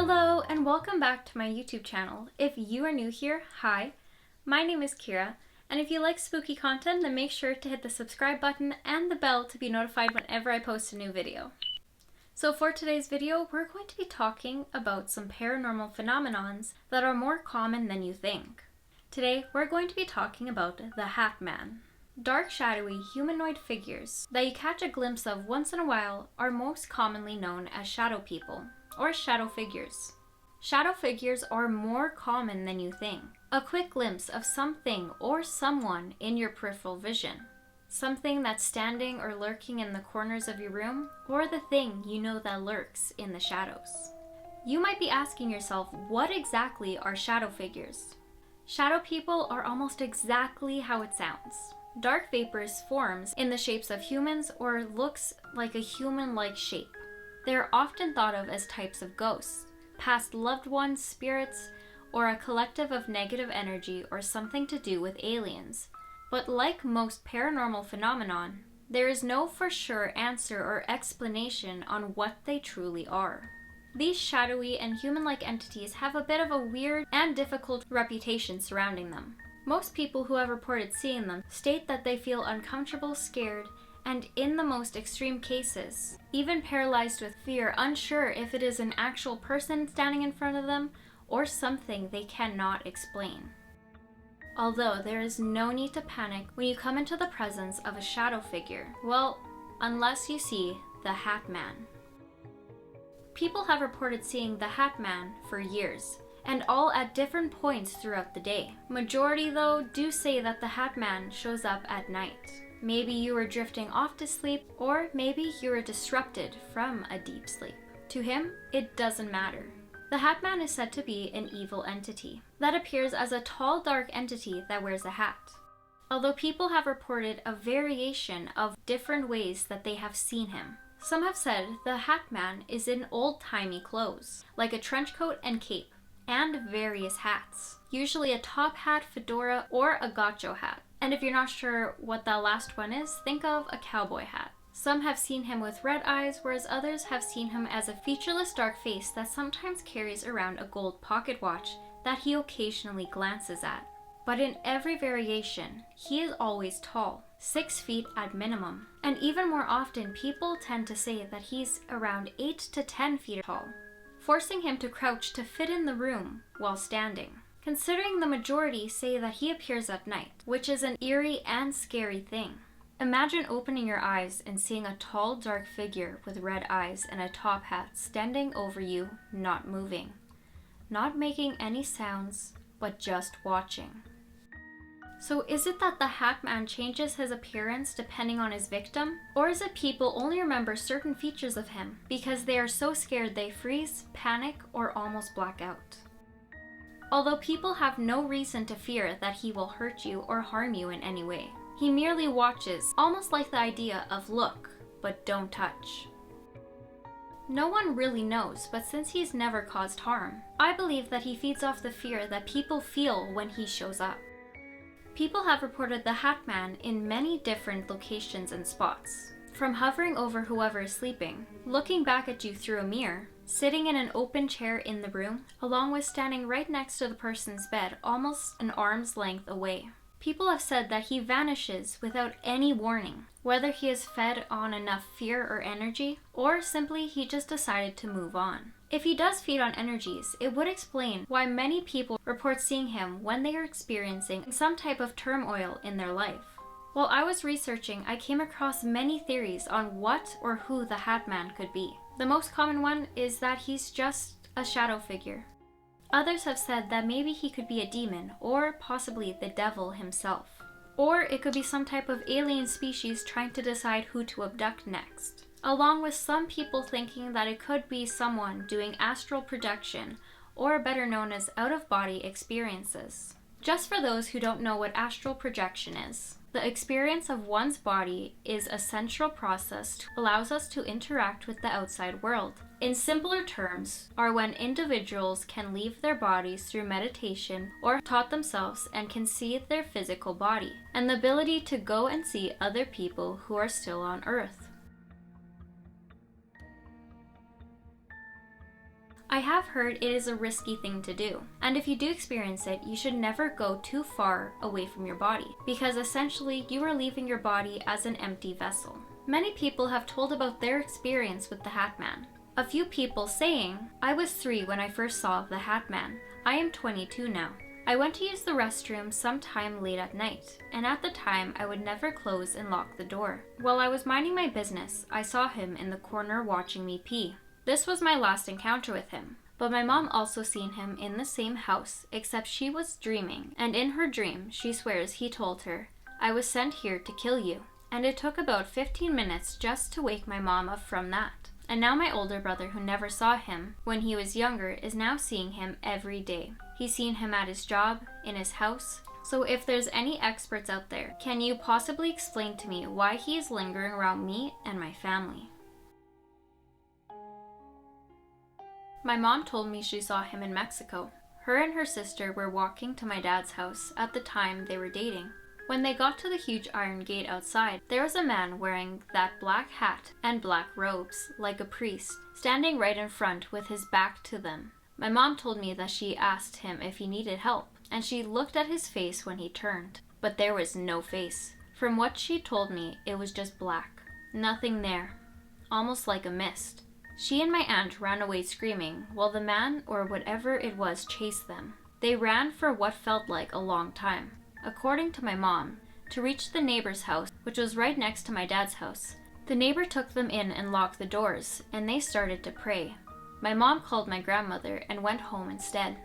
Hello and welcome back to my YouTube channel. If you are new here, hi, my name is Keera, and if you like spooky content, then make sure to hit the subscribe button and the bell to be notified whenever I post a new video. So for today's video, we're going to be talking about some paranormal phenomenons that are more common than you think. Today, we're going to be talking about the Hat Man. Dark, shadowy, humanoid figures that you catch a glimpse of once in a while are most commonly known as shadow people, or shadow figures. Shadow figures are more common than you think. A quick glimpse of something or someone in your peripheral vision. Something that's standing or lurking in the corners of your room, or the thing you know that lurks in the shadows. You might be asking yourself, what exactly are shadow figures? Shadow people are almost exactly how it sounds. Dark vapors forms in the shapes of humans or looks like a human-like shape. They are often thought of as types of ghosts, past loved ones, spirits, or a collective of negative energy or something to do with aliens. But like most paranormal phenomenon, there is no for sure answer or explanation on what they truly are. These shadowy and human-like entities have a bit of a weird and difficult reputation surrounding them. Most people who have reported seeing them state that they feel uncomfortable, scared, and in the most extreme cases, even paralyzed with fear, unsure if it is an actual person standing in front of them or something they cannot explain. Although there is no need to panic when you come into the presence of a shadow figure, well, unless you see the Hat Man. People have reported seeing the Hat Man for years, and all at different points throughout the day. Majority, though, do say that the Hat Man shows up at night. Maybe you were drifting off to sleep, or maybe you were disrupted from a deep sleep. To him, it doesn't matter. The Hat Man is said to be an evil entity that appears as a tall, dark entity that wears a hat. Although people have reported a variation of different ways that they have seen him. Some have said the Hat Man is in old-timey clothes, like a trench coat and cape, and various hats, usually a top hat, fedora, or a gaucho hat. And if you're not sure what that last one is, think of a cowboy hat. Some have seen him with red eyes, whereas others have seen him as a featureless dark face that sometimes carries around a gold pocket watch that he occasionally glances at. But in every variation, he is always tall, 6 feet at minimum. And even more often, people tend to say that he's around 8 to 10 feet tall, forcing him to crouch to fit in the room while standing. Considering the majority say that he appears at night, which is an eerie and scary thing. Imagine opening your eyes and seeing a tall, dark figure with red eyes and a top hat standing over you, not moving, not making any sounds, but just watching. So is it that the Hat Man changes his appearance depending on his victim? Or is it people only remember certain features of him because they are so scared they freeze, panic, or almost black out? Although people have no reason to fear that he will hurt you or harm you in any way. He merely watches, almost like the idea of look, but don't touch. No one really knows, but since he's never caused harm, I believe that he feeds off the fear that people feel when he shows up. People have reported the Hat Man in many different locations and spots. From hovering over whoever is sleeping, looking back at you through a mirror, sitting in an open chair in the room, along with standing right next to the person's bed, almost an arm's length away. People have said that he vanishes without any warning, whether he is fed on enough fear or energy, or simply he just decided to move on. If he does feed on energies, it would explain why many people report seeing him when they are experiencing some type of turmoil in their life. While I was researching, I came across many theories on what or who the Hat Man could be. The most common one is that he's just a shadow figure. Others have said that maybe he could be a demon, or possibly the devil himself. Or it could be some type of alien species trying to decide who to abduct next. Along with some people thinking that it could be someone doing astral projection, or better known as out-of-body experiences. Just for those who don't know what astral projection is, the experience of one's body is a central process that allows us to interact with the outside world. In simpler terms, are when individuals can leave their bodies through meditation or taught themselves and can see their physical body, and the ability to go and see other people who are still on Earth. I have heard it is a risky thing to do, and if you do experience it, you should never go too far away from your body, because essentially you are leaving your body as an empty vessel. Many people have told about their experience with the Hat Man. A few people saying, "I was 3 when I first saw the Hat Man. I am 22 now. I went to use the restroom sometime late at night, and at the time I would never close and lock the door. While I was minding my business, I saw him in the corner watching me pee. This was my last encounter with him, but my mom also seen him in the same house, except she was dreaming, and in her dream, she swears he told her, 'I was sent here to kill you.' And it took about 15 minutes just to wake my mom up from that. And now my older brother, who never saw him when he was younger, is now seeing him every day. He's seen him at his job, in his house. So if there's any experts out there, can you possibly explain to me why he is lingering around me and my family?" My mom told me she saw him in Mexico. Her and her sister were walking to my dad's house at the time they were dating. When they got to the huge iron gate outside, there was a man wearing that black hat and black robes, like a priest, standing right in front with his back to them. My mom told me that she asked him if he needed help, and she looked at his face when he turned, but there was no face. From what she told me, it was just black. Nothing there. Almost like a mist. She and my aunt ran away screaming, while the man, or whatever it was, chased them. They ran for what felt like a long time. According to my mom, to reach the neighbor's house, which was right next to my dad's house, the neighbor took them in and locked the doors, and they started to pray. My mom called my grandmother and went home instead.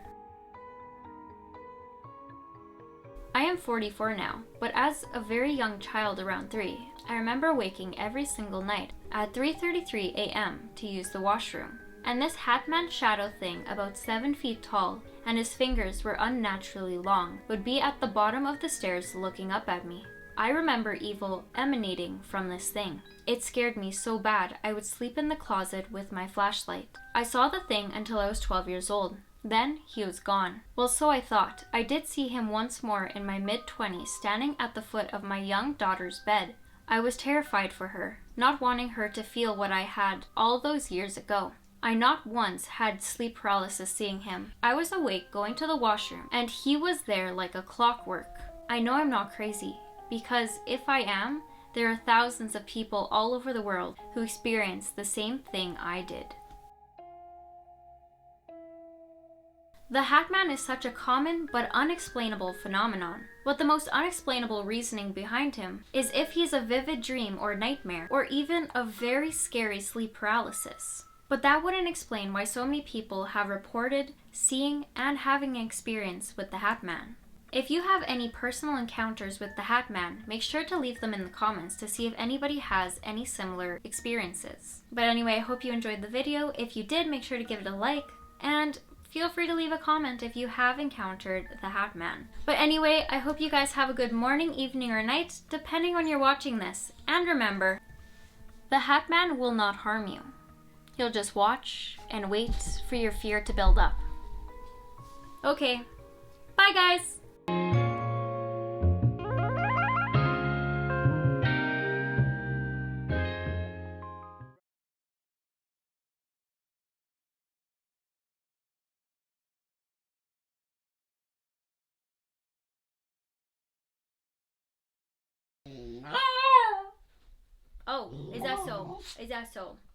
I am 44 now, but as a very young child around 3, I remember waking every single night at 3:33 a.m. to use the washroom. And this Hat Man shadow thing, about 7 feet tall, and his fingers were unnaturally long, would be at the bottom of the stairs looking up at me. I remember evil emanating from this thing. It scared me so bad I would sleep in the closet with my flashlight. I saw the thing until I was 12 years old. Then he was gone. Well, so I thought. I did see him once more in my mid-20s, standing at the foot of my young daughter's bed. I was terrified for her, not wanting her to feel what I had all those years ago. I not once had sleep paralysis seeing him. I was awake going to the washroom, and he was there like a clockwork. I know I'm not crazy, because if I am, there are thousands of people all over the world who experienced the same thing I did. The Hat Man is such a common but unexplainable phenomenon. But the most unexplainable reasoning behind him is if he's a vivid dream or nightmare, or even a very scary sleep paralysis. But that wouldn't explain why so many people have reported seeing and having an experience with the Hat Man. If you have any personal encounters with the Hat Man, make sure to leave them in the comments to see if anybody has any similar experiences. But anyway, I hope you enjoyed the video. If you did, make sure to give it a like, and feel free to leave a comment if you have encountered the Hat Man. But anyway, I hope you guys have a good morning, evening, or night, depending on you're watching this. And remember, the Hat Man will not harm you. He'll just watch and wait for your fear to build up. Okay, bye guys! Oh, is that so? Is that so?